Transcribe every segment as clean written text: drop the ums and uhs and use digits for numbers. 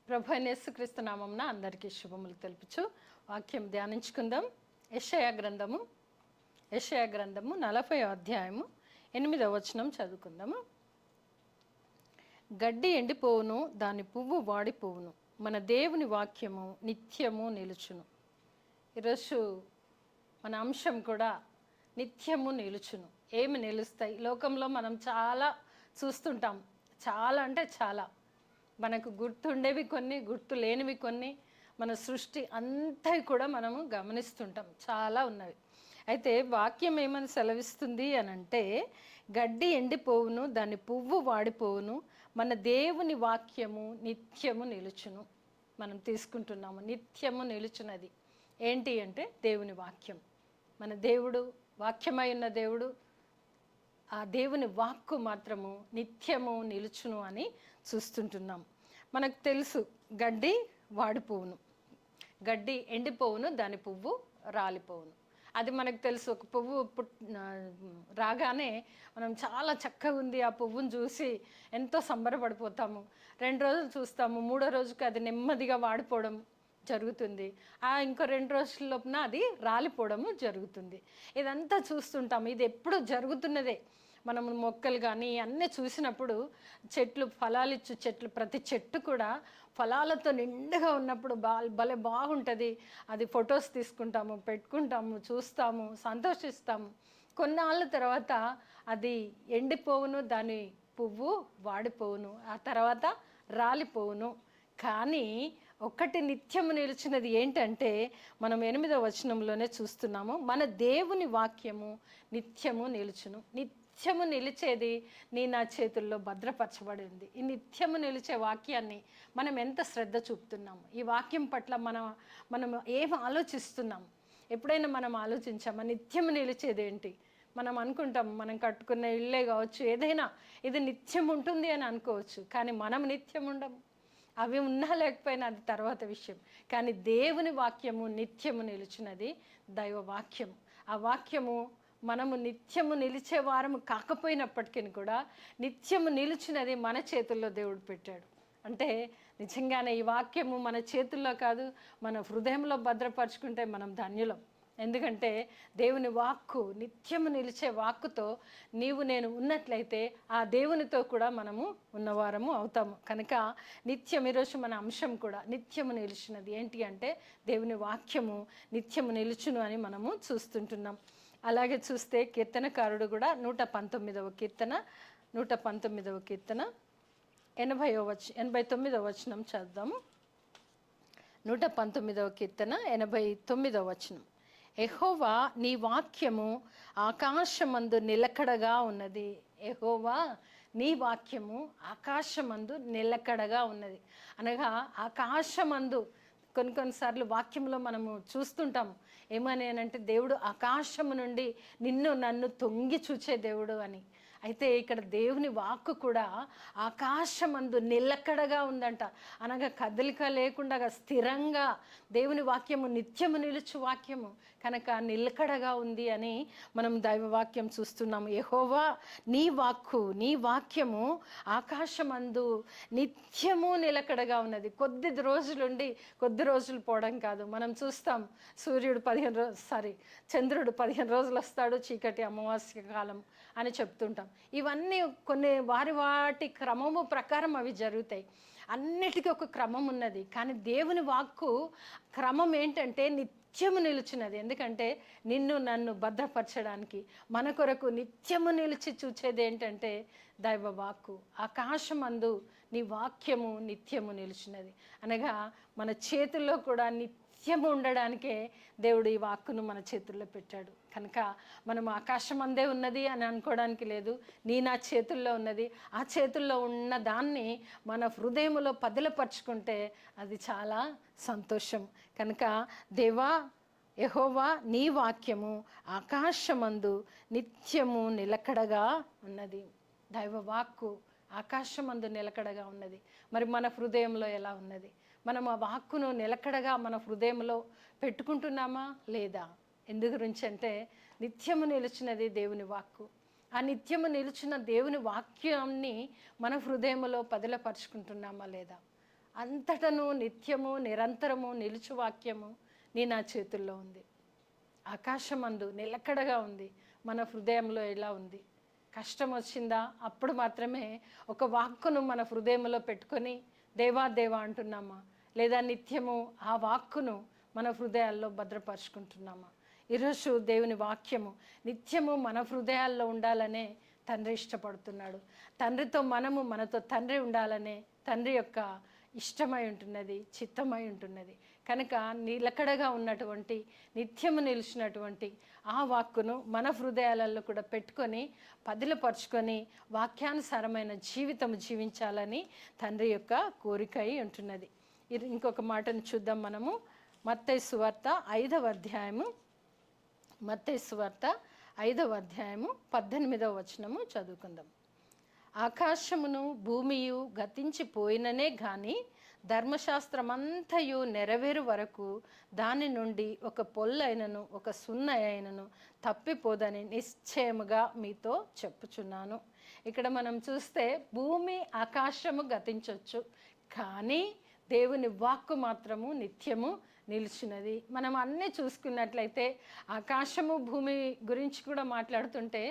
ప్రభు అయిన యేసుక్రీస్తు నామమున అందరికీ శుభములు తెలుపుచు వాక్యం ధ్యానించుకుందాం. యెషయా గ్రంథము 40వ అధ్యాయము 8వ వచనం చదువుకుందాము. గడ్డి ఎండిపోవును, దాని పువ్వు వాడిపోవును, మన దేవుని వాక్యము నిత్యము నిలుచును. ఈరోజు మన అంశం కూడా నిత్యము నిలుచును. ఏమి నిలుస్తాయి? లోకంలో మనం చాలా చూస్తుంటాం, చాలా అంటే చాలా. మనకు గుర్తుండేవి కొన్ని, గుర్తు లేనివి కొన్ని, మన సృష్టి అంతా కూడా మనము గమనిస్తుంటాం, చాలా ఉన్నవి. అయితే వాక్యం ఏమని సెలవిస్తుంది అని అంటే, గడ్డి ఎండిపోవును, దాని పువ్వు వాడిపోవును, మన దేవుని వాక్యము నిత్యము నిలుచును. మనం తీసుకుంటున్నాము నిత్యము నిలుచున్నది ఏంటి అంటే దేవుని వాక్యం. మన దేవుడు వాక్యమై ఉన్న దేవుడు, ఆ దేవుని వాక్కు మాత్రము నిత్యము నిలుచును అని చూస్తుంటున్నాం. మనకు తెలుసు గడ్డి వాడిపోవును, గడ్డి ఎండిపోవును, దాని పువ్వు రాలిపోవును. అది మనకు తెలుసు. ఒక పువ్వు రాగానే మనం చాలా చక్కగా ఉంది ఆ పువ్వును చూసి ఎంతో సంబరపడిపోతాము. 2 రోజులు చూస్తాము, 3వ రోజుకి అది నెమ్మదిగా వాడిపోవడం జరుగుతుంది. ఇంకో 2 రోజుల లోపున అది రాలిపోవడము జరుగుతుంది. ఇదంతా చూస్తుంటాము, ఇది ఎప్పుడు జరుగుతున్నదే. మనము మొక్కలు కానీ అన్నీ చూసినప్పుడు, చెట్లు ఫలాలిచ్చు చెట్లు, ప్రతి చెట్టు కూడా ఫలాలతో నిండుగా ఉన్నప్పుడు భలే బాగుంటుంది. అది ఫొటోస్ తీసుకుంటాము, పెట్టుకుంటాము, చూస్తాము, సంతోషిస్తాము. కొన్నాళ్ళ తర్వాత అది ఎండిపోవును, దాని పువ్వు వాడిపోవును, ఆ తర్వాత రాలిపోవును. కానీ ఒకటి నిత్యము నిలిచినది ఏంటంటే, మనం 8వ వచనంలోనే చూస్తున్నాము, మన దేవుని వాక్యము నిత్యము నిలుచును. నిత్యము నిలిచేది నా చేతుల్లో భద్రపరచబడి ఉంది. ఈ నిత్యము నిలిచే వాక్యాన్ని మనం ఎంత శ్రద్ధ చూపుతున్నాము, ఈ వాక్యం పట్ల మనం ఏం ఆలోచిస్తున్నాం? ఎప్పుడైనా మనం ఆలోచించామా నిత్యము నిలిచేది ఏంటి? మనం అనుకుంటాం, మనం కట్టుకున్న ఇళ్ళే కావచ్చు, ఏదైనా ఇది నిత్యం ఉంటుంది అని అనుకోవచ్చు, కానీ మనం నిత్యం ఉండము. అవి ఉన్నా లేకపోయినా అది తర్వాత విషయం. కానీ దేవుని వాక్యము నిత్యము నిలిచినది దైవ వాక్యం. ఆ వాక్యము మనము నిత్యము నిలిచే వారము కాకపోయినప్పటికీ కూడా నిత్యము నిలిచినది మన చేతుల్లో దేవుడు పెట్టాడు. అంటే నిజంగానే ఈ వాక్యము మన చేతుల్లో కాదు, మన హృదయంలో భద్రపరుచుకుంటే మనం ధన్యులం. ఎందుకంటే దేవుని వాక్కు నిత్యము నిలిచే వాక్కుతో నీవు నేను ఉన్నట్లయితే ఆ దేవునితో కూడా మనము ఉన్నవారము అవుతాము. కనుక నిత్యం, ఈరోజు మన అంశం కూడా నిత్యము నిలిచినది ఏంటి అంటే దేవుని వాక్యము నిత్యము నిలుచును అని మనము చూస్తుంటున్నాం. అలాగే చూస్తే కీర్తనకారుడు కూడా 119వ కీర్తన 89వ వచనం చదువుదాము. 119వ కీర్తన 89వ వచనం. యెహోవా నీ వాక్యము ఆకాశమందు నిలకడగా ఉన్నది. యెహోవా నీ వాక్యము ఆకాశమందు నిలకడగా ఉన్నది అనగా, ఆకాశమందు కొన్నిసార్లు వాక్యంలో మనము చూస్తుంటాము ఏమని అంటే, దేవుడు ఆకాశము నుండి నిన్ను నన్ను తొంగి చూచే దేవుడు అని. అయితే ఇక్కడ దేవుని వాక్కు కూడా ఆకాశమందు నిలకడగా ఉందంట. అనగా కదలిక లేకుండా స్థిరంగా దేవుని వాక్యము నిత్యము నిలుచు వాక్యము కనుక నిలకడగా ఉంది అని మనం దైవవాక్యం చూస్తున్నాము. యెహోవా నీ వాక్యము ఆకాశమందు నిత్యము నిలకడగా ఉన్నది. కొద్ది రోజులు పోవడం కాదు. మనం చూస్తాం, చంద్రుడు 15 రోజులు వస్తాడు, చీకటి అమావాస్య కాలం అని చెప్తుంటాం. ఇవన్నీ కొన్ని వాటి క్రమము ప్రకారం అవి జరుగుతాయి. అన్నిటికీ ఒక క్రమం ఉన్నది. కానీ దేవుని వాక్కు క్రమం ఏంటంటే నిత్యము నిలిచినది. ఎందుకంటే నిన్ను నన్ను భద్రపరచడానికి, మన కొరకు నిత్యము నిలిచి చూచేది ఏంటంటే దైవ వాక్కు. ఆకాశమందు నీ వాక్యము నిత్యము నిలిచినది అనగా మన చేతుల్లో కూడా నిత్యము ఉండడానికే దేవుడు ఈ వాక్కును మన చేతుల్లో పెట్టాడు. కనుక మనం ఆకాశమందే ఉన్నది అని అనుకోవడానికి లేదు. నా చేతుల్లో ఉన్నది. ఆ చేతుల్లో ఉన్న దాన్ని మన హృదయములో పదిలపరుచుకుంటే అది చాలా సంతోషం. కనుక దేవా యెహోవా నీ వాక్యము ఆకాశమందు నిత్యము నిలకడగా ఉన్నది. దైవ వాక్కు ఆకాశమందు నిలకడగా ఉన్నది. మరి మన హృదయంలో ఎలా ఉన్నది? మనం ఆ వాక్కును నిలకడగా మన హృదయంలో పెట్టుకుంటున్నామా లేదా? ఎందు గురించి అంటే నిత్యము నిలిచినది దేవుని వాక్కు. ఆ నిత్యము నిలిచిన దేవుని వాక్యాన్ని మన హృదయంలో పదిలపరుచుకుంటున్నామా లేదా? అంతటను నిత్యము నిరంతరము నిలుచు వాక్యము నా చేతుల్లో ఉంది. ఆకాశమందు నిలకడగా ఉంది. మన హృదయంలో ఎలా ఉంది? కష్టం వచ్చిందా అప్పుడు మాత్రమే ఒక వాక్కును మన హృదయంలో పెట్టుకొని దేవా దేవా అంటున్నామా, లేదా నిత్యము ఆ వాక్కును మన హృదయాల్లో భద్రపరుచుకుంటున్నామా? ఈరోజు దేవుని వాక్యము నిత్యము మన హృదయాల్లో ఉండాలనే తండ్రి ఇష్టపడుతున్నాడు. తండ్రితో మనతో తండ్రి ఉండాలనే తండ్రి యొక్క ఇష్టమై ఉంటున్నది, చిత్తమై ఉంటున్నది. కనుక నిలకడగా ఉన్నటువంటి నిత్యము నిలిచినటువంటి ఆ వాక్కును మన హృదయాలలో కూడా పెట్టుకొని పదిలపరుచుకొని వాక్యానుసారమైన జీవితం జీవించాలని తండ్రి యొక్క కోరిక అయి ఉంటున్నది. ఇంకొక మాటను చూద్దాం మనము. మత్తయి సువార్త 5వ అధ్యాయము, మత్తయి సువార్త 5వ అధ్యాయము 18వ వచనము చదువుకుందాం. ఆకాశమును భూమియు గతించిపోయిననే గాని ధర్మశాస్త్రమంతయు నెరవేరు వరకు దాని నుండి ఒక పొల్లైనను ఒక సున్న అయినను తప్పిపోదని నిశ్చయముగా మీతో చెప్పుచున్నాను. ఇక్కడ మనం చూస్తే భూమి ఆకాశము గతించవచ్చు, కానీ దేవుని వాక్కు మాత్రము నిత్యము నిలిచినది. మనం అన్నీ చూసుకున్నట్లయితే ఆకాశము భూమి గురించి కూడా మాట్లాడుతుంటే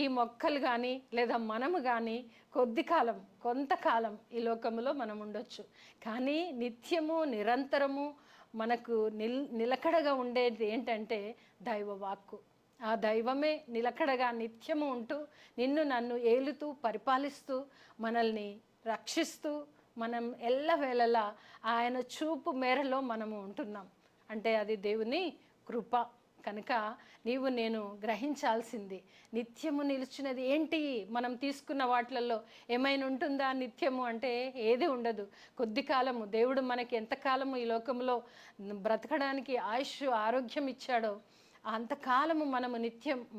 ఈ మొక్కలు కానీ లేదా మనము కానీ కొంతకాలం ఈ లోకంలో మనం ఉండొచ్చు, కానీ నిత్యము నిరంతరము మనకు నిలకడగా ఉండేది ఏంటంటే దైవ వాక్కు. ఆ దైవమే నిలకడగా నిత్యము ఉంటూ నిన్ను నన్ను ఏలుతూ పరిపాలిస్తూ మనల్ని రక్షిస్తూ మనం ఎల్లవేళలా ఆయన చూపు మేరలో మనము ఉంటున్నాం అంటే అది దేవుని కృప. కనుక నీవు నేను గ్రహించాల్సింది నిత్యము నిలిచినది ఏంటి? మనం తీసుకున్న వాటిలలో ఏమైనా ఉంటుందా నిత్యము అంటే? ఏది ఉండదు. కొద్ది కాలము దేవుడు మనకి ఎంతకాలము ఈ లోకంలో బ్రతకడానికి ఆయుష్ ఆరోగ్యం ఇచ్చాడో అంతకాలము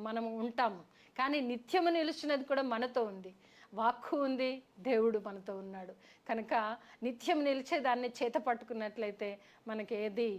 మనము ఉంటాము. కానీ నిత్యము నిలిచినది కూడా మనతో ఉంది, వాక్కు ఉంది, దేవుడు మనతో ఉన్నాడు. కనుక నిత్యం నిలిచేదాన్ని చేత పట్టుకున్నట్లయితే మనకి ఏది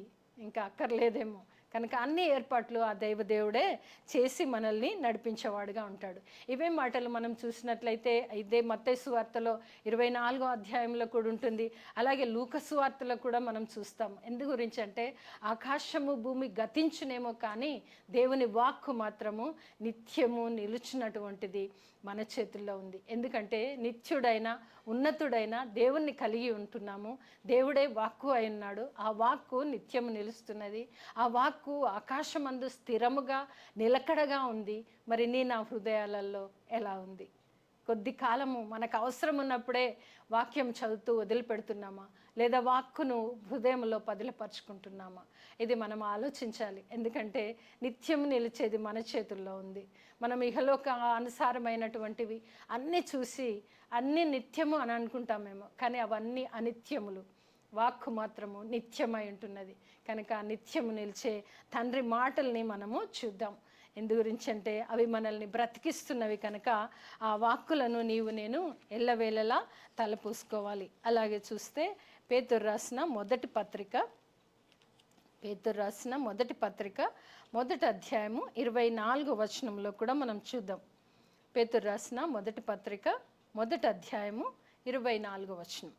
ఇంకా అక్కర్లేదేమో. కనుక అన్ని ఏర్పాట్లు ఆ దేవుడే చేసి మనల్ని నడిపించేవాడుగా ఉంటాడు. ఇవే మాటలు మనం చూసినట్లయితే ఇదే మత్తయి సువార్తలో 24వ అధ్యాయంలో కూడా ఉంటుంది. అలాగే లూకా సువార్తలో కూడా మనం చూస్తాం. ఎందు గురించి అంటే ఆకాశము భూమి గతించునేమో కానీ దేవుని వాక్కు మాత్రము నిత్యము నిలుచున్నటువంటిది మన చేతుల్లో ఉంది. ఎందుకంటే నిత్యుడైన ఉన్నతుడైన దేవుణ్ణి కలిగి ఉంటున్నాము. దేవుడే వాక్కు అయి ఉన్నాడు. ఆ వాక్కు నిత్యము నిలుస్తున్నది. ఆ వాక్కు ఆకాశమందు స్థిరముగా నిలకడగా ఉంది. మరి నా హృదయాలలో ఎలా ఉంది? కొద్ది కాలము మనకు అవసరం ఉన్నప్పుడే వాక్యం చదువుతూ వదిలిపెడుతున్నామా, లేదా వాక్కును హృదయంలో పదిలపరుచుకుంటున్నామా? ఇది మనం ఆలోచించాలి. ఎందుకంటే నిత్యం నిలిచేది మన చేతుల్లో ఉంది. మనం ఇహలోక అనుసారమైనటువంటివి అన్నీ చూసి అన్నీ నిత్యము అని అనుకుంటామేమో, కానీ అవన్నీ అనిత్యములు. వాక్కు మాత్రము నిత్యమై ఉంటున్నది. కనుక నిత్యము నిలిచే తండ్రి మాటల్ని మనము చూద్దాం. ఎందు గురించి అంటే అవి మనల్ని బ్రతికిస్తున్నవి. కనుక ఆ వాక్కులను నేను ఎల్లవేళలా తలపూసుకోవాలి. అలాగే చూస్తే పేతురు రాసిన మొదటి పత్రిక మొదటి అధ్యాయము 24వ వచనంలో కూడా మనం చూద్దాం. పేతురు రాసిన మొదటి పత్రిక మొదటి అధ్యాయము 24వ వచనం.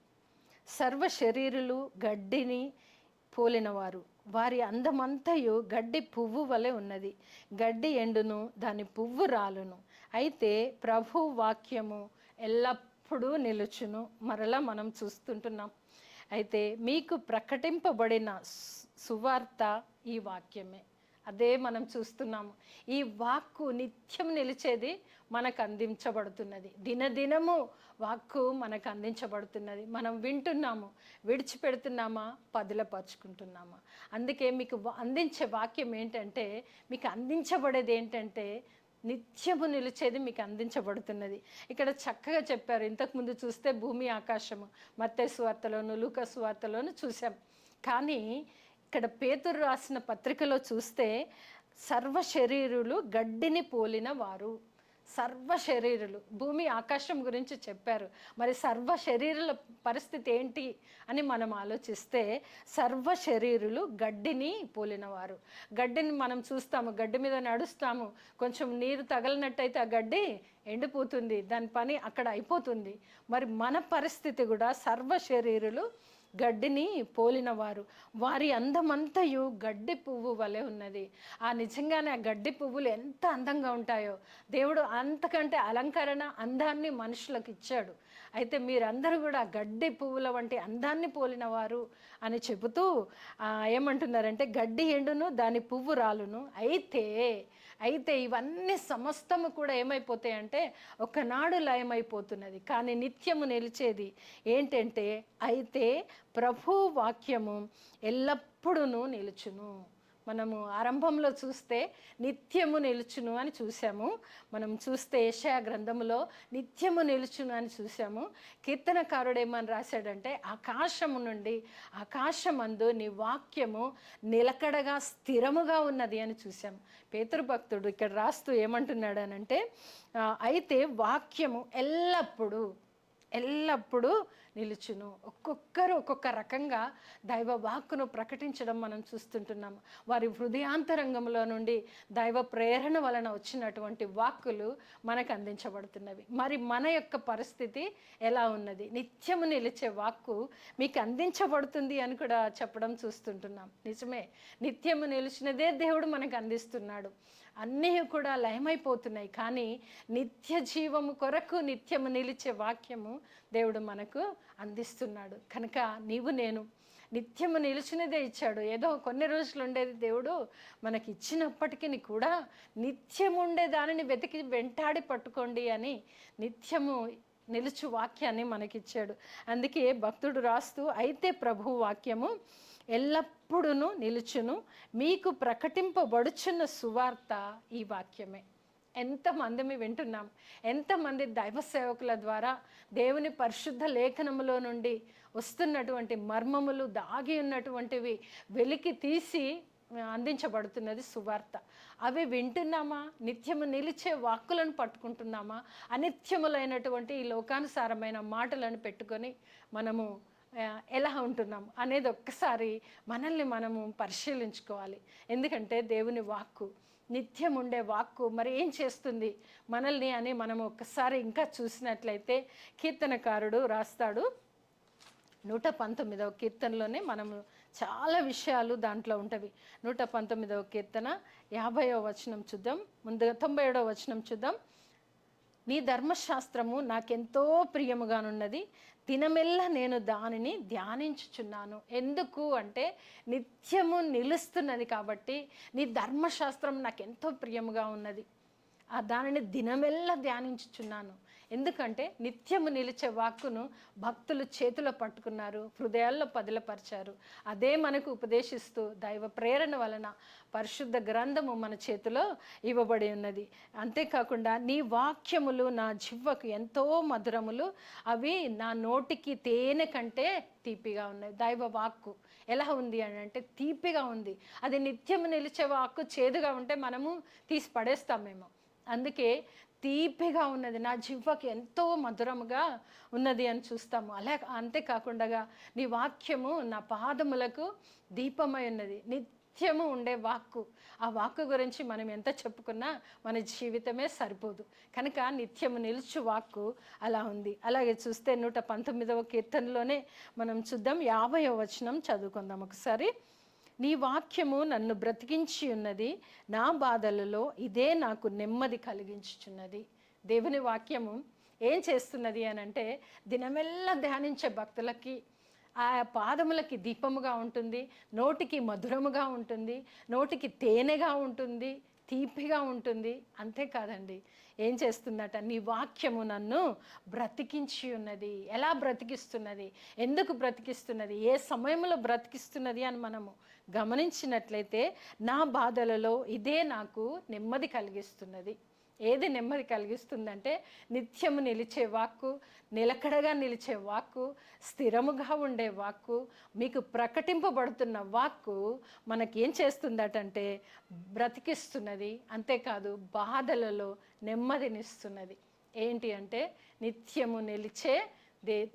సర్వ శరీరులు గడ్డిని పోలినవారు, వారి అందమంతయు గడ్డి పువ్వు వలె ఉన్నది. గడ్డి ఎండును, దాని పువ్వు రాలును, అయితే ప్రభు వాక్యము ఎల్లప్పుడూ నిలుచును. మరలా మనం చూస్తుంటున్నాం. అయితే మీకు ప్రకటింపబడిన సువార్త ఈ వాక్యమే. అదే మనం చూస్తున్నాము. ఈ వాక్కు నిత్యం నిలిచేది మనకు అందించబడుతున్నది. దినదినము వాక్కు మనకు అందించబడుతున్నది. మనం వింటున్నాము, విడిచిపెడుతున్నామా, పదిలపరుచుకుంటున్నామా? అందుకే మీకు అందించే వాక్యం ఏంటంటే, మీకు అందించబడేది ఏంటంటే నిత్యము నిలిచేది మీకు అందించబడుతున్నది. ఇక్కడ చక్కగా చెప్పారు. ఇంతకుముందు చూస్తే భూమి ఆకాశము మత్తయి సువార్తలోను లూకా సువార్తలోను చూసాం. కానీ ఇక్కడ పేతురు రాసిన పత్రికలో చూస్తే సర్వ శరీరులు గడ్డిని పోలిన వారు. సర్వ శరీరులు, భూమి ఆకాశం గురించి చెప్పారు. మరి సర్వ శరీరుల పరిస్థితి ఏంటి అని మనం ఆలోచిస్తే సర్వ శరీరులు గడ్డిని పోలినవారు. గడ్డిని మనం చూస్తాము, గడ్డి మీద నడుస్తాము, కొంచెం నీరు తగలినట్టయితే ఆ గడ్డి ఎండిపోతుంది, దాని పని అక్కడ అయిపోతుంది. మరి మన పరిస్థితి కూడా సర్వ శరీరులు గడ్డిని పోలినవారు, వారి అందమంతయు గడ్డి పువ్వు వలె ఉన్నది. నిజంగానే ఆ గడ్డి పువ్వులు ఎంత అందంగా ఉంటాయో, దేవుడు అంతకంటే అలంకరణ అందాన్ని మనుషులకు ఇచ్చాడు. అయితే మీరందరూ కూడా గడ్డి పువ్వుల వంటి అందాన్ని పోలినవారు అని చెబుతూ ఏమంటున్నారంటే, గడ్డి ఎండును దాని పువ్వు రాలును, అయితే ఇవన్నీ సమస్తము కూడా ఏమైపోతాయంటే ఒకనాడు లయమైపోతున్నది, కానీ నిత్యము నిలిచేది ఏంటంటే, అయితే ప్రభు వాక్యము ఎల్లప్పుడూ నిలుచును. మనము ఆరంభంలో చూస్తే నిత్యము నిలుచును అని చూసాము. మనం చూస్తే యెషయా గ్రంథములో నిత్యము నిలుచును అని చూసాము. కీర్తనకారుడు ఏమని రాశాడంటే, ఆకాశము నుండి ఆకాశమందు నీ వాక్యము నిలకడగా స్థిరముగా ఉన్నది అని చూసాము. పేతురు భక్తుడు ఇక్కడ రాస్తూ ఏమంటున్నాడు అనంటే, అయితే వాక్యము ఎల్లప్పుడూ నిలుచును. ఒక్కొక్కరు ఒక్కొక్క రకంగా దైవ వాక్కును ప్రకటించడం మనం చూస్తుంటున్నాము. వారి హృదయాంతరంగంలో నుండి దైవ ప్రేరణ వలన వచ్చినటువంటి వాక్కులు మనకు అందించబడుతున్నవి. మరి మన యొక్క పరిస్థితి ఎలా ఉన్నది? నిత్యము నిలిచే వాక్కు మీకు అందించబడుతుంది అని కూడా చెప్పడం చూస్తుంటున్నాం. నిజమే, నిత్యము నిలిచినదే దేవుడు మనకు అందిస్తున్నాడు. అన్నీ కూడా లయమైపోతున్నాయి, కానీ నిత్య జీవము కొరకు నిత్యము నిలిచే వాక్యము దేవుడు మనకు అందిస్తున్నాడు. కనుక నేను నిత్యము నిలిచినదే ఇచ్చాడు. ఏదో కొన్ని రోజులు ఉండేది దేవుడు మనకి ఇచ్చినప్పటికీ కూడా నిత్యము ఉండే దానిని వెంటాడి పట్టుకోండి అని నిత్యము నిలుచు వాక్యాన్ని మనకిచ్చాడు. అందుకే భక్తుడు రాస్తూ, అయితే ప్రభు వాక్యము ఎల్లప్పుడూ నిలుచును, మీకు ప్రకటింపబడుచున్న సువార్త ఈ వాక్యమే. ఎంతమంది వింటున్నాం, ఎంతమంది దైవ సేవకుల ద్వారా దేవుని పరిశుద్ధ లేఖనములో నుండి వస్తున్నటువంటి మర్మములు, దాగి ఉన్నటువంటివి వెలికి తీసి అందించబడుతున్నది సువార్త. అవి వింటున్నామా? నిత్యము నిలిచే వాక్కులను పట్టుకుంటున్నామా? అనిత్యములైనటువంటి ఈ లోకానుసారమైన మాటలను పెట్టుకొని మనము ఎలా ఉంటున్నాం అనేది ఒక్కసారి మనల్ని మనము పరిశీలించుకోవాలి. ఎందుకంటే దేవుని వాక్కు, నిత్యం ఉండే వాక్కు మరి ఏం చేస్తుంది మనల్ని అని మనం ఒక్కసారి ఇంకా చూసినట్లయితే, కీర్తనకారుడు రాస్తాడు 119వ కీర్తనలోనే మనము చాలా విషయాలు దాంట్లో ఉంటవి. 119వ కీర్తన 50వ వచనం చూద్దాం. ముందుగా 97వ వచనం చూద్దాం. నీ ధర్మశాస్త్రము నాకెంతో ప్రియముగానున్నది, దినమెల్లా నేను దానిని ధ్యానించుచున్నాను. ఎందుకు అంటే నిత్యము నిలుస్తున్నది కాబట్టి నీ ధర్మశాస్త్రం నాకెంతో ప్రియముగా ఉన్నది, దానిని దినమెల్లా ధ్యానించుచున్నాను. ఎందుకంటే నిత్యము నిలిచే వాక్కును భక్తులు చేతిలో పట్టుకున్నారు, హృదయాల్లో పదిలపరిచారు. అదే మనకు ఉపదేశిస్తూ దైవ ప్రేరణ వలన పరిశుద్ధ గ్రంథము మన చేతిలో ఇవ్వబడి ఉన్నది. అంతేకాకుండా నీ వాక్యములు నా జిహ్వకు ఎంతో మధురములు, అవి నా నోటికి తేనె కంటే తీపిగా ఉన్నాయి. దైవ వాక్కు ఎలా ఉంది అని అంటే తీపిగా ఉంది. అది నిత్యము నిలిచే వాక్కు చేదుగా ఉంటే మనము తీసి పడేస్తామేమో. అందుకే తీపిగా ఉన్నది, నా జిహ్వకి ఎంతో మధురముగా ఉన్నది అని చూస్తాము. అంతేకాకుండా నీ వాక్యము నా పాదములకు దీపమై ఉన్నది. నిత్యము ఉండే వాక్కు, ఆ వాక్కు గురించి మనం ఎంత చెప్పుకున్నా మన జీవితమే సరిపోదు. కనుక నిత్యము నిలుచు వాక్కు అలా ఉంది. అలాగే చూస్తే 119వ కీర్తనలోనే మనం చూద్దాం, 50వ వచనం చదువుకుందాం ఒకసారి. నీ వాక్యము నన్ను బ్రతికించి ఉన్నది, నా బాధలలో ఇదే నాకు నెమ్మది కలిగించుచున్నది. దేవుని వాక్యము ఏం చేస్తున్నది అని అంటే, దినమెల్లా ధ్యానించే భక్తులకి ఆ పాదములకి దీపముగా ఉంటుంది, నోటికి మధురముగా ఉంటుంది, నోటికి తేనెగా ఉంటుంది, తీపిగా ఉంటుంది. అంతేకాదండి, ఏం చేస్తుందట, నీ వాక్యము నన్ను బ్రతికించి ఉన్నది. ఎలా బ్రతికిస్తున్నది, ఎందుకు బ్రతికిస్తున్నది, ఏ సమయంలో బ్రతికిస్తున్నది అని మనము గమనించినట్లయితే, నా బాధలలో ఇదే నాకు నెమ్మది కలిగిస్తున్నది. ఏది నెమ్మది కలిగిస్తుందంటే నిత్యము నిలిచే వాక్కు, నిలకడగా నిలిచే వాక్కు, స్థిరముగా ఉండే వాక్కు, మీకు ప్రకటింపబడుతున్న వాక్కు మనకేం చేస్తుందటంటే బ్రతికిస్తున్నది. అంతేకాదు బాధలలో నెమ్మదినిస్తున్నది. ఏంటి అంటే నిత్యము నిలిచే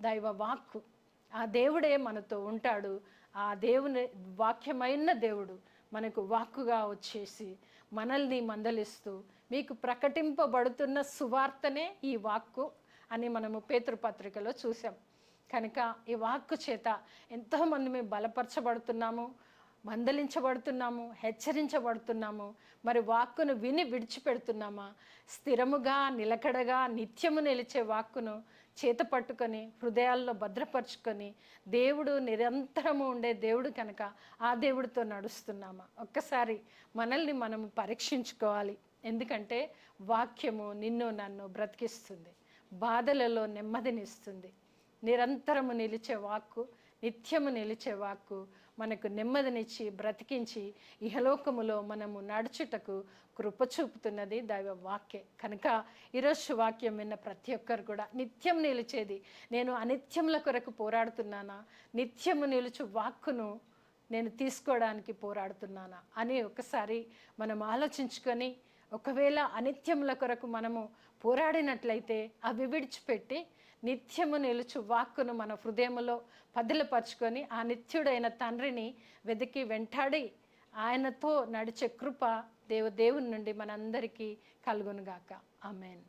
దైవ వాక్కు. ఆ దేవుడే మనతో ఉంటాడు. ఆ దేవుని వాక్యమైన దేవుడు మనకు వాక్కుగా వచ్చేసి మనల్ని మందలిస్తూ, మీకు ప్రకటింపబడుతున్న సువార్తనే ఈ వాక్కు అని మనము పేతురు పత్రికలో చూసాం. కనుక ఈ వాక్కు చేత ఎంతోమంది మేము బలపరచబడుతున్నాము, మందలించబడుతున్నాము, హెచ్చరించబడుతున్నాము. మరి వాక్కును విని విడిచిపెడుతున్నామా? స్థిరముగా, నిలకడగా, నిత్యము నిలిచే వాక్కును చేత పట్టుకొని హృదయాల్లో భద్రపరుచుకొని, దేవుడు నిరంతరము ఉండే దేవుడు కనుక ఆ దేవుడితో నడుస్తున్నామా? ఒక్కసారి మనల్ని మనము పరీక్షించుకోవాలి. ఎందుకంటే వాక్యము నిన్ను నన్ను బ్రతికిస్తుంది, బాధలలో నెమ్మదినిస్తుంది. నిరంతరము నిలిచే వాక్కు, నిత్యము నిలిచే వాక్కు మనకు నెమ్మదినిచ్చి బ్రతికించి ఇహలోకములో మనము నడుచుటకు కృప చూపుతున్నది దైవ వాక్యే. కనుక ఈరోజు వాక్యం విన్న ప్రతి ఒక్కరు కూడా నిత్యం నిలిచేది, నేను అనిత్యముల కొరకు పోరాడుతున్నానా, నిత్యము నిలుచు వాక్కును నేను తీసుకోవడానికి పోరాడుతున్నానా అని ఒకసారి మనం ఆలోచించుకొని, ఒకవేళ అనిత్యముల కొరకు మనము పోరాడినట్లయితే అవి విడిచిపెట్టి నిత్యము నిలుచు వాక్కును మన హృదయములో పదిలపరుచుకొని ఆ నిత్యుడైన తండ్రిని వెతికి వెంటాడి ఆయనతో నడిచే కృప దేవుని నుండి మనందరికీ కలుగునుగాక. ఆమేన్.